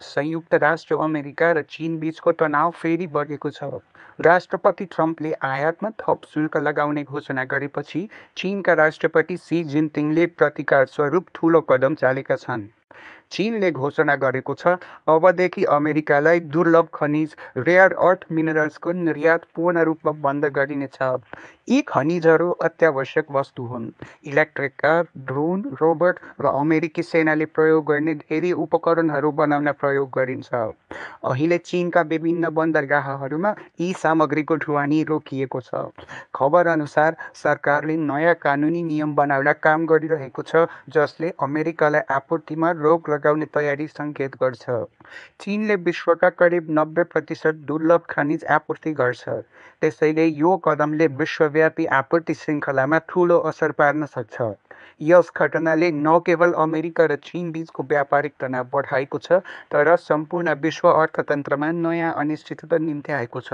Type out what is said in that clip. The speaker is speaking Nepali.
संयुक्त राष्ट्र अमेरिका र चीन बीचको तनाव फेरि बढेको छ। राष्ट्रपति ट्रम्पले आयातमा थप शुल्क लगाउने घोषणा गरेपछि चीनका राष्ट्रपति सी जिनपिङले प्रतिकार स्वरूप ठूलो कदम चालेका छन्। चीनले घोषणा गरेको छ, अबदेखि अमेरिकालाई दुर्लभ खनिज रेयर अर्थ मिनरल्सको निर्यात पूर्ण रूपमा बन्द गरिनेछ। यी खनिजहरू अत्यावश्यक वस्तु हुन्। इलेक्ट्रिक कार, ड्रोन, रोबोट र अमेरिकी सेनाले प्रयोग गर्ने धेरै उपकरणहरू बनाउन प्रयोग गरिन्छ। अहिले चीनका विभिन्न बन्दरगाहहरूमा यी सामग्रीको ढुवानी रोकिएको छ। खबर अनुसार सरकारले नयाँ कानुनी नियम बनाउन काम गरिरहेको छ, जसले अमेरिकालाई आपूर्तिमा रोक लगाउने तयारी सङ्केत गर्छ। चीनले विश्वका करिब 90% दुर्लभ खनिज आपूर्ति गर्छ। त्यसैले यो कदमले विश्वव्यापी आपूर्ति श्रृङ्खलामा ठूलो असर पार्न सक्छ। यस घटनाले न केवल अमेरिका र चीन बीचको व्यापारिक तनाव बढाएको छ, तर सम्पूर्ण विश्व अर्थतन्त्रमा नयाँ अनिश्चितता निम्ति आएको छ।